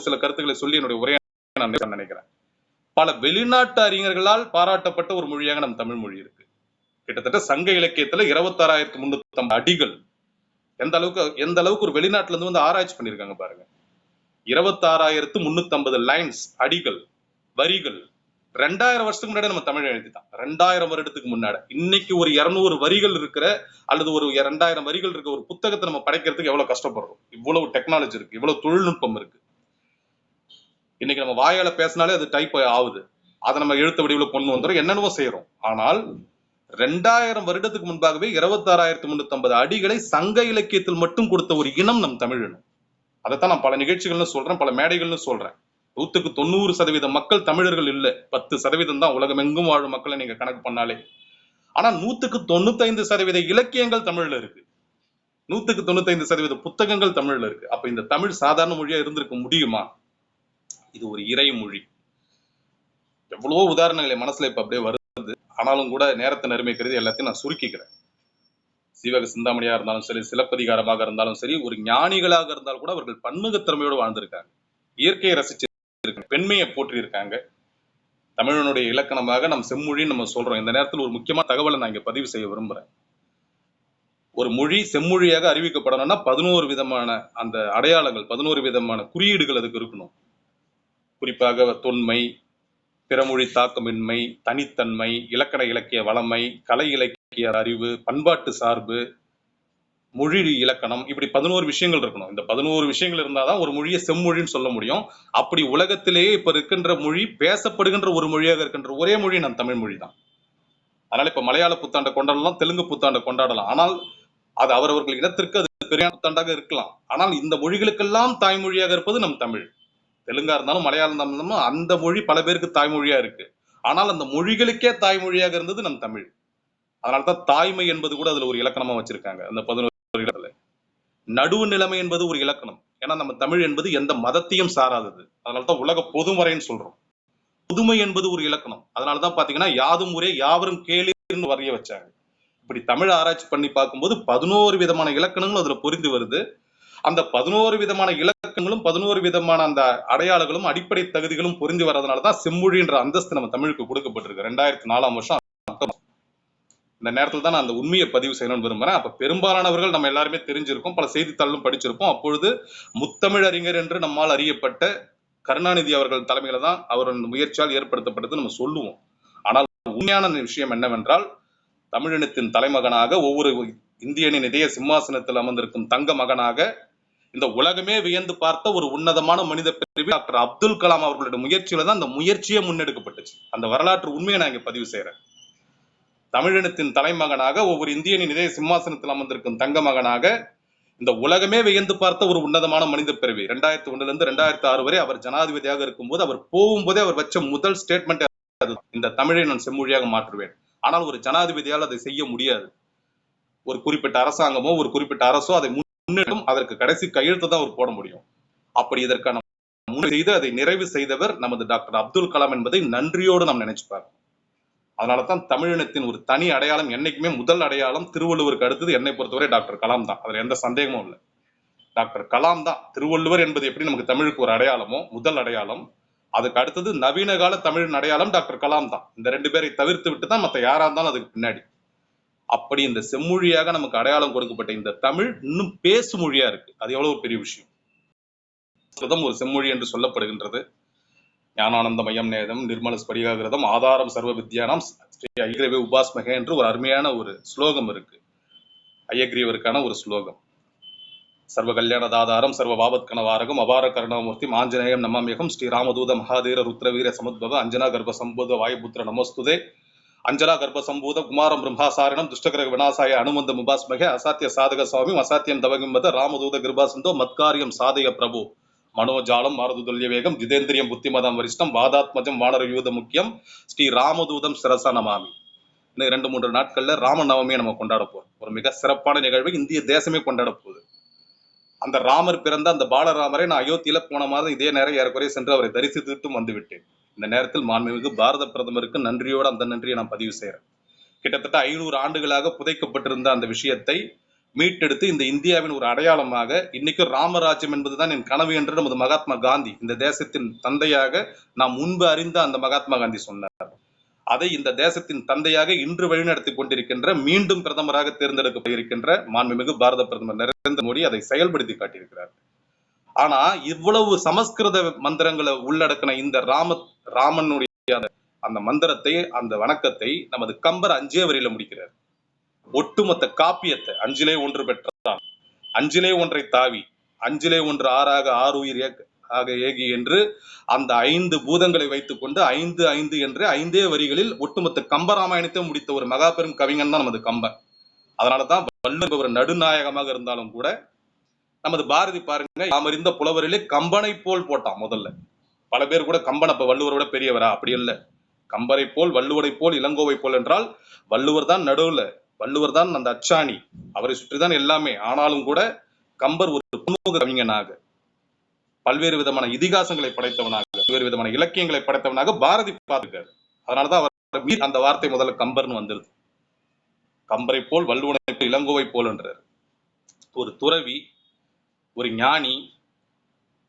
சில கருத்துக்களை சொல்லி என்னுடைய உரையை நான் நினைக்கிறேன். பல வெளிநாட்டு அறிஞர்களால் பாராட்டப்பட்ட ஒரு மொழியாக நம் தமிழ் மொழி இருக்கு. கிட்டத்தட்ட சங்க இலக்கியத்துல 26,350 அடிகள். எந்த அளவுக்கு ஒரு வெளிநாட்டுல இருந்து வந்து ஆராய்ச்சி பண்ணிருக்காங்க பாருங்க. 26,350 லைன்ஸ், அடிகள், வரிகள். 2000 வருஷத்துக்கு முன்னாடி நம்ம தமிழ் எழுதிட்டான். 2000 வருடத்துக்கு முன்னாடி. இன்னைக்கு ஒரு 200 வரிகள் இருக்கிற அல்லது ஒரு 2000 வரிகள் இருக்க ஒரு புத்தகத்தை நம்ம படைக்கிறதுக்கு எவ்வளவு கஷ்டப்படுறோம். இவ்வளவு டெக்னாலஜி இருக்கு, இவ்வளவு தொழில்நுட்பம் இருக்கு. இன்னைக்கு நம்ம வாயால பேசினாலே அது டைப் ஆகுது. அதை நம்ம எழுத்து வடிவில் கொண்டு வந்துடும், என்னென்னவோ செய்யறோம். ஆனால் 2000 வருடத்துக்கு முன்பாகவே 26,350 அடிகளை சங்க இலக்கியத்தில் மட்டும் கொடுத்த ஒரு இனம் நம் தமிழ் இனம். அதைத்தான் நான் பல நிகழ்ச்சிகள்னு சொல்றேன், பல மேடைகள்னு சொல்றேன். 100% மக்கள் தமிழர்கள் இல்ல, 10% தான் உலகம் எங்கும் வாழும் மக்களை நீங்க கணக்கு பண்ணாலே. ஆனா 195% இலக்கியங்கள் தமிழ்ல இருக்கு, 195% புத்தகங்கள் தமிழ்ல இருக்கு. அப்ப இந்த தமிழ் சாதாரண மொழியா இருந்திருக்க முடியுமா? இது ஒரு இறை மொழி. எவ்வளவோ உதாரணங்களை மனசுல இப்ப அப்படியே வருது. ஆனாலும் கூட நேரத்தை நெருமை கருதி எல்லாத்தையும் நான் சுருக்கிக்கிறேன். சீவக சிந்தாமணியா இருந்தாலும் சரி, சிலப்பதிகாரமாக இருந்தாலும் சரி, ஒரு ஞானிகளாக இருந்தாலும் கூட அவர்கள் பன்முகத்திறமையோடு வாழ்ந்திருக்காங்க, இயற்கையை ரசிச்சிருக்காங்க, பெண்மையை போற்றி இருக்காங்க. தமிழனுடைய இலக்கணமாக நம் செம்மொழின்னு நம்ம சொல்றோம். இந்த நேரத்தில் ஒரு முக்கியமான தகவலை நான் இங்க பதிவு செய்ய விரும்புறேன். ஒரு மொழி செம்மொழியாக அறிவிக்கப்படணும்னா 11 விதமான அந்த அடையாளங்கள், 11 விதமான குறியீடுகள் அதுக்கு இருக்கணும். குறிப்பாக தொன்மை, பிறமொழி தாக்கமின்மை, தனித்தன்மை, இலக்கண இலக்கிய வளமை, கலை இலக்கிய அறிவு, பண்பாட்டு சார்பு, மொழி இலக்கணம், இப்படி 11 விஷயங்கள் இருக்கணும். இந்த 11 விஷயங்கள் இருந்தாதான் ஒரு மொழியை செம்மொழின்னு சொல்ல முடியும். அப்படி உலகத்திலேயே இப்ப இருக்கின்ற மொழி, பேசப்படுகின்ற ஒரு மொழியாக இருக்கின்ற ஒரே மொழி நம் தமிழ் மொழி தான். அதனால இப்ப மலையாள புத்தாண்டை கொண்டாடலாம், தெலுங்கு புத்தாண்டை கொண்டாடலாம். ஆனால் அது அவரவர்கள் இனத்திற்கு அது பெரிய புத்தாண்டாக இருக்கலாம். ஆனால் இந்த மொழிகளுக்கெல்லாம் தாய்மொழியாக இருப்பது நம் தமிழ். தெலுங்கா இருந்தாலும் மலையாளம் இருந்தாலும் அந்த மொழி பல பேருக்கு தாய்மொழியா இருக்கு. ஆனால் அந்த மொழிகளுக்கே தாய்மொழியாக இருந்தது நம் தமிழ். அதனால்தான் தாய்மை என்பது கூட அதுல ஒரு இலக்கணமா வச்சிருக்காங்க. அந்த 11 இடத்துல நடுவு நிலைமை என்பது ஒரு இலக்கணம். ஏன்னா நம்ம தமிழ் என்பது எந்த மதத்தையும் சாராதது. அதனால்தான் உலக பொதுமறைன்னு சொல்றோம். புதுமை என்பது ஒரு இலக்கணம். அதனாலதான் பாத்தீங்கன்னா யாதும் ஊரே யாவரும் கேளிர்னு வரைய வச்சாங்க. இப்படி தமிழ் ஆராய்ச்சி பண்ணி பார்க்கும்போது 11 விதமான இலக்கணங்களும் அதுல பொருந்தி வருது. அந்த 11 விதமான இலக்கணங்களும் 11 விதமான அந்த அடையாளங்களும் அடிப்படை தகுதிகளும் பொருந்தி வர்றதுனாலதான் செம்மொழின்ற அந்தஸ்து நம்ம தமிழுக்கு கொடுக்கப்பட்டிருக்கு. 2004ஆம் வருஷம். இந்த நேரத்தில் தான் நான் அந்த உண்மையை பதிவு செய்யணும்னு விரும்புறேன். அப்ப பெரும்பாலானவர்கள் நம்ம எல்லாருமே தெரிஞ்சிருக்கோம், பல செய்தித்தாளும் படிச்சிருப்போம். அப்பொழுது முத்தமிழ் அறிஞர் என்று நம்மால் அறியப்பட்ட கருணாநிதி அவர்கள் தலைமையில தான் அவரின் முயற்சியால் ஏற்படுத்தப்பட்டது நம்ம சொல்லுவோம். ஆனால் உண்மையான விஷயம் என்னவென்றால், தமிழினத்தின் தலைமகனாக, ஒவ்வொரு இந்தியனின் இதய சிம்மாசனத்தில் அமர்ந்திருக்கும் தங்க மகனாக, இந்த உலகமே வியந்து பார்த்த ஒரு உன்னதமான மனித பிரிவு டாக்டர் அப்துல் கலாம் அவர்களுடைய முயற்சியில தான் அந்த முயற்சியே முன்னெடுக்கப்பட்டுச்சு. அந்த வரலாற்று உண்மையை நான் இங்க பதிவு செய்யறேன். தமிழினத்தின் தலைமகனாக, ஒவ்வொரு இந்தியனின் இதய சிம்மாசனத்தில் அமர்ந்திருக்கும் தங்க மகனாக, இந்த உலகமே வியந்து பார்த்த ஒரு உன்னதமான மனித பிறவி. 2001 இருந்து 2006 வரை அவர் ஜனாதிபதியாக இருக்கும்போது அவர் போகும்போதே அவர் வச்ச முதல் ஸ்டேட்மெண்ட், இந்த தமிழை நான் செம்மொழியாக மாற்றுவேன். ஆனால் ஒரு ஜனாதிபதியால் அதை செய்ய முடியாது. ஒரு குறிப்பிட்ட அரசாங்கமோ ஒரு குறிப்பிட்ட அரசோ அதை முன்னெடும், அதற்கு கடைசி கையெழுத்து தான் அவர் போட முடியும். அப்படி இதற்கான செய்து அதை நிறைவு செய்தவர் நமது டாக்டர் அப்துல் கலாம் என்பதை நன்றியோடு நாம் நினைச்சுப்பார். அதனாலதான் தமிழினத்தின் ஒரு தனி அடையாளம், என்னைக்குமே முதல் அடையாளம் திருவள்ளுவருக்கு அடுத்தது என்னை பொறுத்தவரை டாக்டர் கலாம் தான். அதுல எந்த சந்தேகமும் இல்லை. டாக்டர் கலாம் தான். திருவள்ளுவர் என்பது எப்படி நமக்கு தமிழுக்கு ஒரு அடையாளமோ, முதல் அடையாளம், அதுக்கு அடுத்தது நவீன கால தமிழின் அடையாளம் டாக்டர் கலாம் தான். இந்த 2 பேரை தவிர்த்து விட்டு தான் மற்ற யாரா இருந்தாலும் அதுக்கு பின்னாடி. அப்படி இந்த செம்மொழியாக நமக்கு அடையாளம் கொடுக்கப்பட்ட இந்த தமிழ் இன்னும் பேசு மொழியா இருக்கு. அது எவ்வளவு பெரிய விஷயம். ஒரு செம்மொழி என்று சொல்லப்படுகின்றது. ஞானானந்தமயம் நேதம் நிர்மல ஸ்படிகாகிருதம் ஆதாரம் சர்வ வித்யானம் ஸ்ரீ ஐகிரவே உபாஸ்மகே என்று ஒரு அருமையான ஒரு ஸ்லோகம் இருக்கு. ஐயக்ரீவருக்கான ஒரு ஸ்லோகம். சர்வ கல்யாணதாதாரம் சர்வ பாபத் கணவாரகம் அபார கருணாமூர்த்தி ஆஞ்சநேயம் நமாமியகம் ஸ்ரீ ராமதூத மகாதீர ருத்ரவீர சமுத்பவ அஞ்சனா கர்ப்ப சம்பூத வாயுபுத்திர நமஸ்துதே அஞ்சனா கர்ப்ப சம்பூத குமாரம் பிரம்மாசாரிணம் துஷ்டகிரக விநாசாய அனுமந்த முபாஸ்மகே அசாத்திய சாதக சுவாமி அசாத்தியம் தவகிம்பத ராமதூத கிருபாசந்தோ மத்காரியம் சாதய பிரபு மனோஜாலம் மாரதுல்ய வேகம் ஜிதேந்திரியம் புத்திமதம் வரிஷ்டம் வாதாத்மஜம் வானர யூத முக்கியம் ஸ்ரீ ராமதூதம் சிரசா நமாமி. இன்னும் 2-3 நாட்கள்ல ராமநவமியை நம்ம கொண்டாட போறோம். ஒரு மிக சிறப்பான நிகழ்வை இந்திய தேசமே கொண்டாட போகுது. அந்த ராமர் பிறந்த அந்த பாலராமரை நான் அயோத்தியில போன மாதம் இதே நேரம் ஏறக்குறைய சென்று அவரை தரிசித்துட்டும் வந்து விட்டேன். இந்த நேரத்தில் மாண்புமிகு பாரத பிரதமருக்கு நன்றியோடு அந்த நன்றியை நான் பதிவு செய்யறேன். கிட்டத்தட்ட 500 ஆண்டுகளாக புதைக்கப்பட்டிருந்த அந்த விஷயத்தை மீட்டெடுத்து இந்த இந்தியாவின் ஒரு அடையாளமாக இன்னைக்கு ராமராஜ்யம் என்பதுதான் என் கனவு என்று நமது மகாத்மா காந்தி, இந்த தேசத்தின் தந்தையாக நாம் முன்பு அறிந்த அந்த மகாத்மா காந்தி சொன்னார். அதை இந்த தேசத்தின் தந்தையாக இன்று வழிநடத்தி கொண்டிருக்கின்ற, மீண்டும் பிரதமராக தேர்ந்தெடுக்கப்பட்டிருக்கின்ற மாண்புமிகு பாரத பிரதமர் நரேந்திர மோடி அதை செயல்படுத்தி காட்டியிருக்கிறார். ஆனா இவ்வளவு சமஸ்கிருத மந்திரங்களை உள்ளடக்கின இந்த ராமனுடைய அந்த மந்திரத்தை, அந்த வணக்கத்தை நமது கம்பர் 5 வரியில முடிக்கிறார். ஒட்டுமொத்த காப்பியத்தை 5லே 1 பெற்றான், 5லே 1 தாவி, 5லே 1 ஆறாக 6 உயிர் ஆக ஏகி என்று அந்த 5 பூதங்களை வைத்துக் கொண்டு 5 5 என்று 5 வரிகளில் ஒட்டுமொத்த கம்பராமாயணத்தை முடித்த ஒரு மகாபெரும் கவிஞன் தான் நமது கம்பன். அதனாலதான் வள்ளுவர் ஒரு நடுநாயகமாக இருந்தாலும் கூட நமது பாரதி பாருங்க, யாமறிந்த புலவரிலே கம்பனை போல் போட்டான் முதல்ல. பல பேர் கூட கம்பன் அப்ப வள்ளுவரோட பெரியவரா? அப்படி இல்ல. கம்பரை போல், வள்ளுவரை போல், இளங்கோவை போல் என்றால் வள்ளுவர் தான் நடுவுல, வள்ளுவர் தான் அந்த அச்சாணி, அவரை சுற்றிதான் எல்லாமே. ஆனாலும் கூட கம்பர் ஒரு பன்முக கவிஞனாக, பல்வேறு விதமான இதிகாசங்களை படைத்தவனாக, பல்வேறு விதமான இலக்கியங்களை படைத்தவனாக பாரதி பார்த்திருக்காரு. அதனாலதான் அவர் அந்த வார்த்தை முதல்ல கம்பர்னு வந்துருது. கம்பரை போல், வள்ளுவனை போல், இளங்கோவை போல் என்றார். ஒரு துறவி, ஒரு ஞானி,